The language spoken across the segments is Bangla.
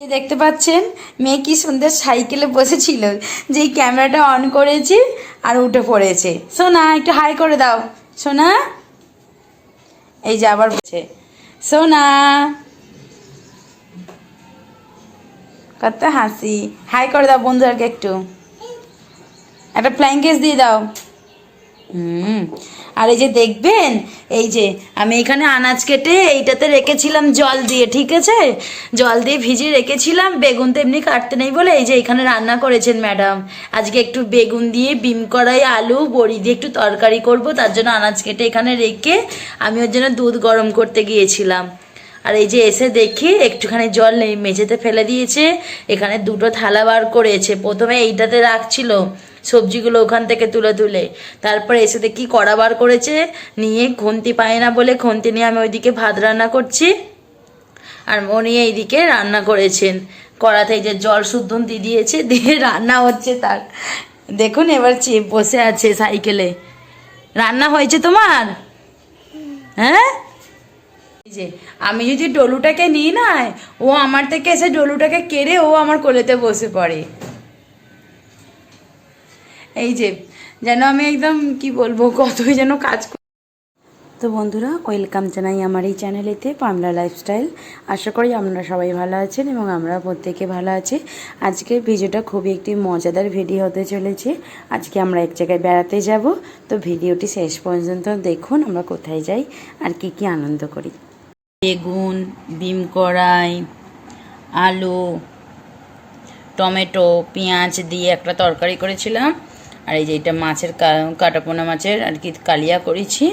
দেখতে পাচ্ছেন মেয়ে কি সুন্দর সাইকেলে বসেছিল, যেই ক্যামেরাটা অন করেছি আর উঠে পড়েছে। সোনা একটু হাই করে দাও সোনা। এই যে আবার বলছে সোনা, কত হাসি। হাই করে দাও বন্ধুদেরকে, একটু একটা ফ্লাইং কিস দিয়ে দাও। আর এই যে দেখবেন, এই যে আমি এখানে আনাজ কেটে এইটাতে রেখেছিলাম জল দিয়ে, ঠিক আছে, জল দিয়ে ভিজিয়ে রেখেছিলাম। বেগুন তো এমনি কাটতে নেই বলে এই যে এখানে রান্না করেছেন ম্যাডাম। আজকে একটু বেগুন দিয়ে বিম কড়াই আলু বড়ি দিয়ে একটু তরকারি করব, তার জন্য আনাজ কেটে এখানে রেখে আমি ওর জন্য দুধ গরম করতে গিয়েছিলাম। আর এই যে এসে দেখি একটুখানি জল নেই, মেঝেতে ফেলে দিয়েছে। এখানে দুটো থালা বার করেছে, প্রথমে এইটাতে রাখছিল সবজিগুলো ওখান থেকে তুলে তুলে, তারপরে এসে দেখি কড়া বার করেছে নিয়ে, খুন্তি পায় না বলে খুন্তি নিয়ে আমি ওইদিকে ভাত রান্না করছি আর উনি এইদিকে রান্না করেছেন। কড়াতে এই যে জল শুদ্ধ দিয়ে দিয়েছে, দিয়ে রান্না হচ্ছে তার। দেখুন এবার বসে আছে সাইকেলে। রান্না হয়েছে তোমার? হ্যাঁ, এই যে আমি যদি ডলুটাকে নিই না, ও আমার থেকে এসে ডলুটাকে কেড়ে ও আমার কোলেতে বসে পড়ে। এই যে যেন আমি একদম কি বলবো, কতই যেন কাজ। তো বন্ধুরা, ওয়েলকাম জানাই আমার এই চ্যানেলেতে পামলা লাইফস্টাইল। আশা করি আপনারা সবাই ভালো আছেন এবং আমরা প্রত্যেকে ভালো আছি। আজকের ভিডিওটা খুবই একটি মজাদার ভিডিও হতে চলেছে। আজকে আমরা এক জায়গায় বেড়াতে যাব, তো ভিডিওটি শেষ পর্যন্ত দেখুন আমরা কোথায় যাই আর কি কি আনন্দ করি। বেগুন, বিম কড়াই, আলু, টমেটো, পেঁয়াজ দিয়ে একটা তরকারি করেছিলাম। আর এই যে এটা মাছের কাটাপোনা মাছের আর কি কালিয়া করেছি।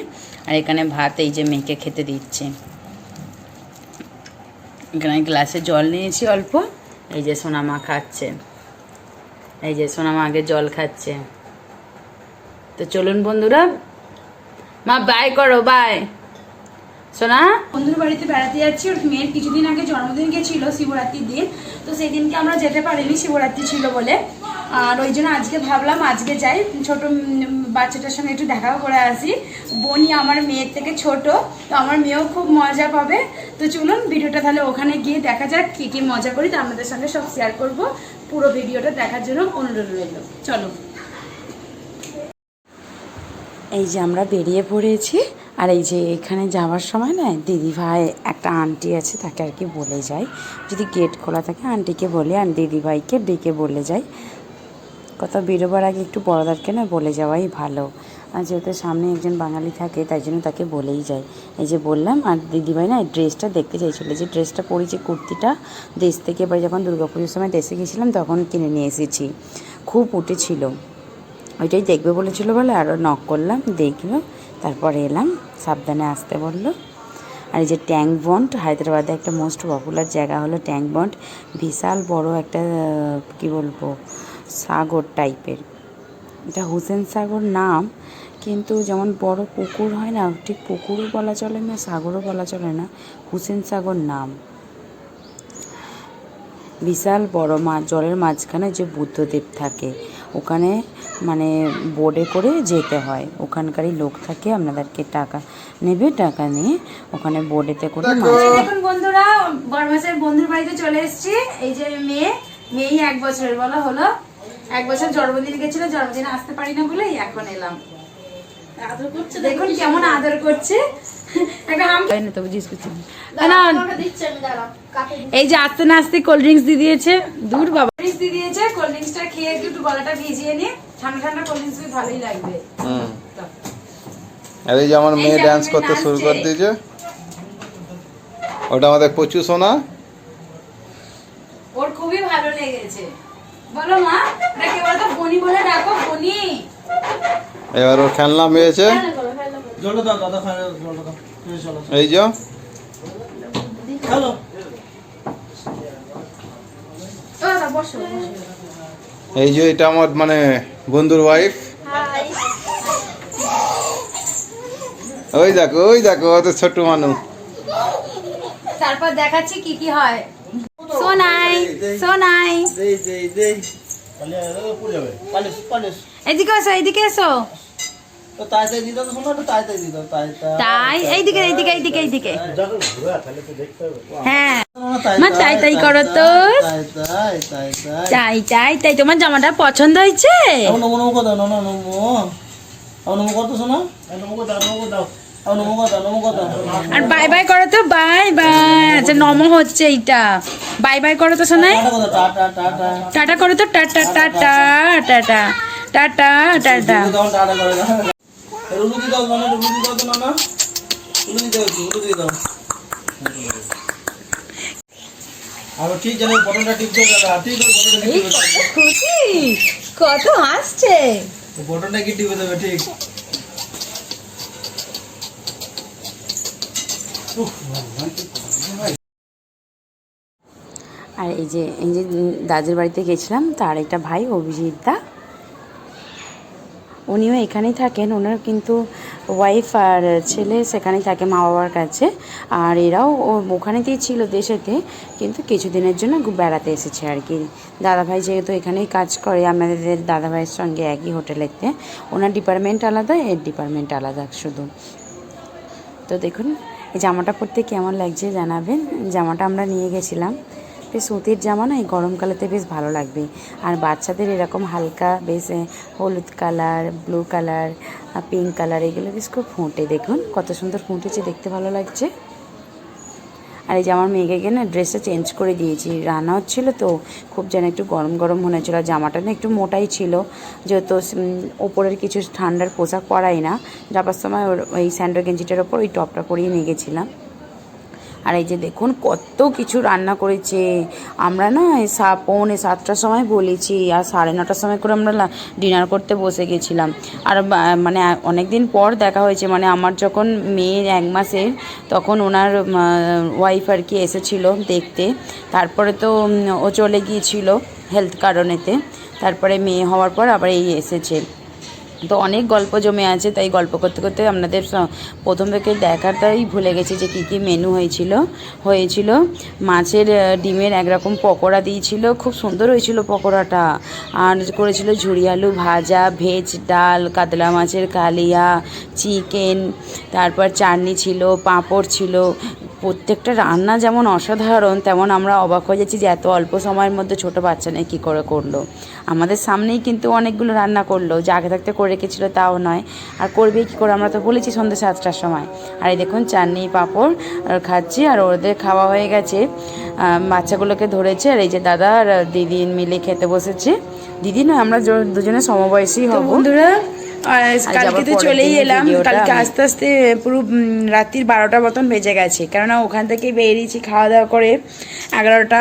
আর এখানে ভাত এই যে মেয়েকে খেতে দিচ্ছে। এখানে গ্লাসে জল নিয়েছি অল্প। এই যে সোনামা খাচ্ছে, এই যে সোনামা আগে জল খাচ্ছে। তো চলুন বন্ধুরা, মা বাই করো, বাই। সোনা বন্ধুর বাড়িতে বেড়াতে যাচ্ছি। ওর মেয়ের কিছুদিন আগে জন্মদিন গেছিল, শিবরাত্রির দিন। তো সেই দিনকে আমরা যেতে পারিনি, শিবরাত্রি ছিল বলে। আর ওই জন্য আজকে ভাবলাম আজকে যাই, ছোট বাচ্চাটার সঙ্গে একটু দেখাও করে আসি। বোনই আমার মেয়ের থেকে ছোট, তো আমার মেয়েও খুব মজা পাবে। তো চলুন ভিডিওটা তাহলে ওখানে গিয়ে দেখা যাক কী কী মজা করি, তো আপনাদের সঙ্গে সব শেয়ার করব। পুরো ভিডিওটা দেখার জন্য অনুরোধ রইল। চলো, এই যে আমরা বেরিয়ে পড়েছি। আর এই যে এখানে যাওয়ার সময় না, দিদিভাই একটা আন্টি আছে, তাকে আর কি বলে যাই, যদি গেট খোলা থাকে আন্টিকে বলে আর দিদিভাইকে ডেকে বলে যাই। কোথাও বেরোবার আগে একটু বড়দেরকে না বলে যাওয়াই ভালো। আর যেহেতু সামনে একজন বাঙালি থাকে, তাই জন্য তাকে বলেই যায়। এই যে বললাম। আর দিদিভাই না ড্রেসটা দেখতে চাইছিল, যে ড্রেসটা পরেছি কুর্তিটা দেশ থেকে, এবার যখন দুর্গাপুজোর সময় দেশে গেছিলাম তখন কিনে নিয়ে এসেছি, খুব উঠেছিল, ওইটাই দেখবে বলেছিল বলে আরও নক করলাম, দেখলো, তারপরে এলাম, সাবধানে আসতে বললো। আর এই যে ট্যাঙ্ক বন্ড, হায়দ্রাবাদে একটা মোস্ট পপুলার জায়গা হলো ট্যাঙ্ক বন্ড। বিশাল বড় একটা কি বলবো সাগর টাইপের, এটা হুসেন সাগর নাম, কিন্তু যেমন বড় পুকুর হয় না, ঠিক পুকুরও বলা চলে না, সাগরও বলা চলে না, হুসেন সাগর নাম। বিশাল বড় জলের মাঝখানে যে বুদ্ধদেব থাকে, ওখানে মানে বোটে করে যেতে হয়, ওখানকারই লোক থাকে, আপনাদেরকে টাকা নেবে, টাকা নিয়ে ওখানে বোটেতে করে। দেখুন বন্ধুরা, বরমাসের বন্ধুর বাড়িতে চলে এসেছি। এই যে মেয়েই 1 বছরের বলা হলো, 1 বছর জন্মদিন গেছিল, জন্মদিনে আসতে পারি না বলে এখন এলাম। দেখুন কেমন আদর করছে। এই যে আস্তে না আস্তে কোল্ড ড্রিঙ্কস দিয়ে দিয়েছে, দূর বাবা, দিয়ে দিয়েছে। কোল্ড ড্রিঙ্কসটা খেয়ে একটু গলাটা ভিজিয়ে নি, ঠান্ডা ঠান্ডা কোল্ড ড্রিঙ্কস ভালোই লাগবে। আর এই যে আমার মেয়ে ডান্স করতে শুরু করে দিয়েছে, ওটা আমাদের কচু সোনা, ওর খুবই ভালো লেগেছে। বলো মা, এটাকে বলতো বনি বলে ডাকো, বনি। এবার ওর খেলনা পেয়েছে, এই যে এই যে এটা আমার মানে বন্ধুর ওয়াইফ। ওই দেখো, ওই দেখো, অত ছোট মানুষ। তারপর দেখাচ্ছি কি কি হয়। সোনাই সোনাই, এদিকে এসো, এদিকে এসো। তো তাই তাই দিত তো শোনো, একটু তাই তাই দিত, তাই তাই তাই এইদিকে এইদিকে এইদিকে এইদিকে যখন ঘোরা তাহলে তো দেখতে হবে। হ্যাঁ মা তাই তাই করো তো। তাই তাই তাই তাই তাই তাই তাই তোমার জামাটা পছন্দ হয়েছে? নমো নমো কথা নমো নমো নমো কত শোনো, নমো দাও, নমো দাও। নমো কথা নমো কথা। আর বাই বাই করো তো, বাই বাই। আচ্ছা নমো হচ্ছে এইটা, বাই বাই করো তো শোনাই। টাটা কথা, টাটা টাটা টাটা করো তো, tata tata tata tata tata. দাও, টাটা করে দাও। রুলু দি দাও নানা, রুলু দি দাও তো নানা, রুলু দি দাও, রুলু দি দাও। আর ঠিক জানো বটনটা টিপতে দাও, ঠিক করে বটনটা এই টিপতে দাও। কত খুশি, কত হাসছে। বটনটা কি টিপে দেবে ঠিক। আর এই যে দাদার বাড়িতে গেছিলাম, তার একটা ভাই অভিজিৎ দা, উনিও এখানেই থাকেন। ওনার কিন্তু ওয়াইফ আর ছেলে সেখানেই থাকে মা বাবার কাছে। আর এরাও ওখানেতেই ছিল দেশেতে, কিন্তু কিছুদিনের জন্য বেড়াতে এসেছে আর কি। দাদাভাই যেহেতু এখানেই কাজ করে আমাদের দাদাভাইয়ের সঙ্গে একই হোটেলেতে, ওনার ডিপার্টমেন্ট আলাদা, এর ডিপার্টমেন্ট আলাদা শুধু। তো দেখুন এই জামাটা পরতে কেমন লাগছে জানাবেন। জামাটা আমরা নিয়ে গেছিলাম, বেশ সুতির জামা না, এই গরমকালেতে বেশ ভালো লাগবে। আর বাচ্চাদের এরকম হালকা বেশ হলুদ colour, blue colour, pink colour, এগুলো বেশ খুব ফুটে। দেখুন কত সুন্দর ফুটেছে, দেখতে ভালো লাগছে। আর এই যে আমার মেয়েকে না ড্রেসটা চেঞ্জ করে দিয়েছি, রান্না হচ্ছিলো তো খুব যেন একটু গরম গরম মনে হচ্ছিলো। জামাটা না একটু মোটাই ছিল, যেহেতু ওপরের কিছু ঠান্ডার পোশাক পরাই না, যাবার সময় ওই স্যান্ডো গেঞ্জিটার ওপর ওই টপটা পরিয়ে নিয়ে গেছিলাম। আর এই যে দেখুন কত কিছু রান্না করেছে। আমরা না 6:45-7টার সময় বলেছি, আর 9:30টার সময় করে আমরা ডিনার করতে বসে গেছিলাম। আর মানে অনেক দিন পর দেখা হয়েছে, মানে আমার যখন মেয়ের 1 মাসের, তখন ওনার ওয়াইফ আর কি এসেছিলো দেখতে। তারপরে তো ও চলে গিয়েছিল হেলথ কারণেতে, তারপরে মেয়ে হওয়ার পর আবার এই এসেছে। তো অনেক গল্প জমে আছে, তাই গল্প করতে করতে আপনাদের প্রথম থেকে দেখাটাই ভুলে গেছি যে কী কী মেনু হয়েছিল। মাছের ডিমের একরকম পকোড়া দিয়েছিল, খুব সুন্দর হয়েছিল পকোড়াটা। আর করেছিল ঝুরি আলু ভাজা, ভেজ ডাল, কাতলা মাছের কালিয়া, চিকেন, তারপর চাটনি ছিল, পাঁপড় ছিল। প্রত্যেকটা রান্না যেমন অসাধারণ, তেমন আমরা অবাক হয়ে যাচ্ছি যে এত অল্প সময়ের মধ্যে ছোটো বাচ্চা নিয়ে কী করে করলো। আমাদের সামনেই কিন্তু অনেকগুলো রান্না করলো, যে আগে থাকতে করে রেখেছিলো তাও নয়, আর করবে কী করে, আমরা তো বলেছি সন্ধ্যে 7টার সময়। আর এই দেখুন চাটনি পাঁপড় আর খাচ্ছি, আর ওদের খাওয়া হয়ে গেছে, বাচ্চাগুলোকে ধরেছে। আর এই যে দাদা আর দিদি মিলে খেতে বসেছে। দিদি নয়, আমরা দুজনে সমবয়সী হব। বন্ধুরা কালকে তো চলেই এলাম, কালকে আস্তে আস্তে পুরো রাত্রির 12টা মতন বেজে গেছে, কেননা ওখান থেকে বেরিয়েছি খাওয়া দাওয়া করে 11টা,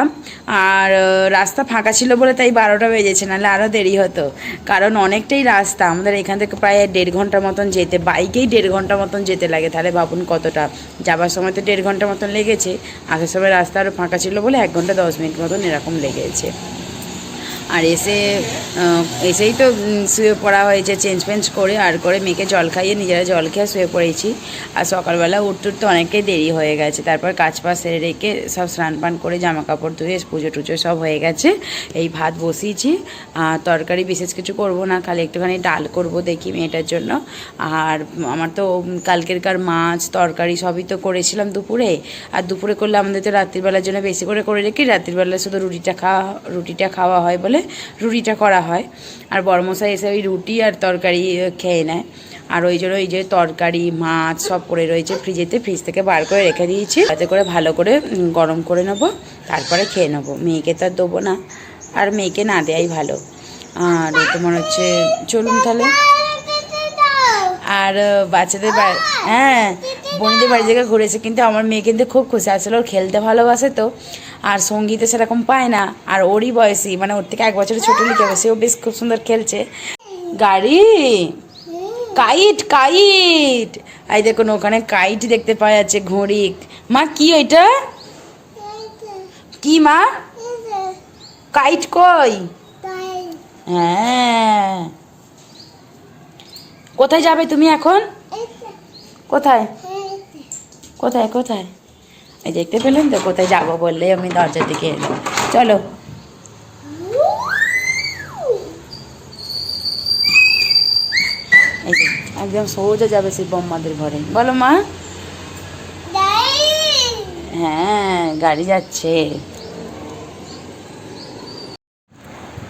আর রাস্তা ফাঁকা ছিল বলে তাই 12টা বেজেছে, নাহলে আরও দেরি হতো। কারণ অনেকটাই রাস্তা, আমাদের এখান থেকে প্রায় 1.5 ঘন্টা মতন যেতে, বাইকেই 1.5 ঘন্টা মতন যেতে লাগে। তাহলে ভাবুন কতটা, যাবার সময় তো 1.5 ঘন্টা মতন লেগেছে, আসার সময় রাস্তা আরও ফাঁকা ছিল বলে 1 ঘন্টা 10 মিনিট মতন এরকম লেগেছে। আর এসেই তো শুয়ে পড়া হয়েছে, চেঞ্জ করে আর করে মেয়েকে জল খাইয়ে নিজেরা জল খেয়ে শুয়ে পড়েছি। আর সকালবেলা উঠতে অনেকটাই দেরি হয়ে গেছে। তারপর কাজ পা সেরে রেখে সব স্নান পান করে জামা কাপড় ধুয়ে পুজো টুজো সব হয়ে গেছে। এই ভাত বসিয়েছি, আর তরকারি বিশেষ কিছু করব না, খালি একটুখানি ডাল করব দেখি মেয়েটার জন্য। আর আমার তো কালকেরকার মাছ তরকারি সবই তো করেছিলাম দুপুরে, আর দুপুরে করলে আমাদের তো রাত্রিবেলার জন্য বেশি করে রেখে রাত্রিবেলা শুধু রুটিটা খাওয়া হয় বলে রুটিটা করা হয়। আর বড়মশাই এসে ওই রুটি আর তরকারি খেয়ে নেয়। আর ওই জন্য এই যে তরকারি মাছ সব পড়ে রয়েছে ফ্রিজেতে, ফ্রিজ থেকে বার করে রেখে দিয়েছি, তাতে করে ভালো করে গরম করে নেবো, তারপরে খেয়ে নেবো। মেয়েকে তো আর দেবো না, আর মেয়েকে না দেয়াই ভালো। আর তো মনে হচ্ছে চলুন তাহলে। আর বাচ্চাদের হ্যাঁ বোনদের বাড়ি থেকে ঘুরেছে, কিন্তু আমার মেয়ে কিন্তু খুব খুশি, আসলে ওর খেলতে ভালোবাসে তো, আর সঙ্গীতে সেরকম পায় না। আর ওরই বয়সী, মানে ওর থেকে 1 বছরের ছোটো লিখে হবে, সেও বেশ খুব সুন্দর খেলছে। গাড়ি কাইট কাইট, এই দেখুন ওখানে কাইট দেখতে পাওয়া যাচ্ছে, ঘড়ি। মা কি ওইটা কি মা, কাইট কই? হ্যাঁ, কোথায় যাবে তুমি এখন? কোথায় কোথায় কোথায়? এই দেখতে পেলেন তো, কোথায় যাবো বললে আমি দরজার দিকে এলাম। চলো এই যে একদম সোজা যাবে সেই বম্মাদের ঘরে। বলো মা। হ্যাঁ গাড়ি যাচ্ছে।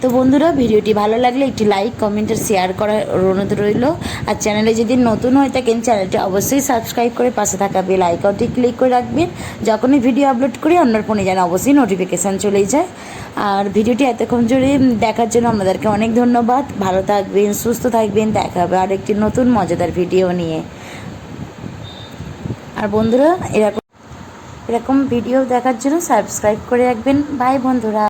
তো বন্ধুরা, ভিডিওটি ভালো লাগলে একটি লাইক, কমেন্ট আর শেয়ার করার অনুরোধ রইল। আর চ্যানেলে যদি নতুন হয়ে থাকেন, চ্যানেলটি অবশ্যই সাবস্ক্রাইব করে পাশে থাকা বেল আইকনটি ক্লিক করে রাখবেন। যখনই ভিডিও আপলোড করি আপনার ফোনে যেন অবশ্যই নোটিফিকেশান চলেই যায়। আর ভিডিওটি এতক্ষণ জুড়ে দেখার জন্য আপনাদেরকে অনেক ধন্যবাদ। ভালো থাকবেন, সুস্থ থাকবেন। দেখা হবে আর একটি নতুন মজাদার ভিডিও নিয়ে। আর বন্ধুরা, এরকম ভিডিও দেখার জন্য সাবস্ক্রাইব করে রাখবেন। বাই বন্ধুরা।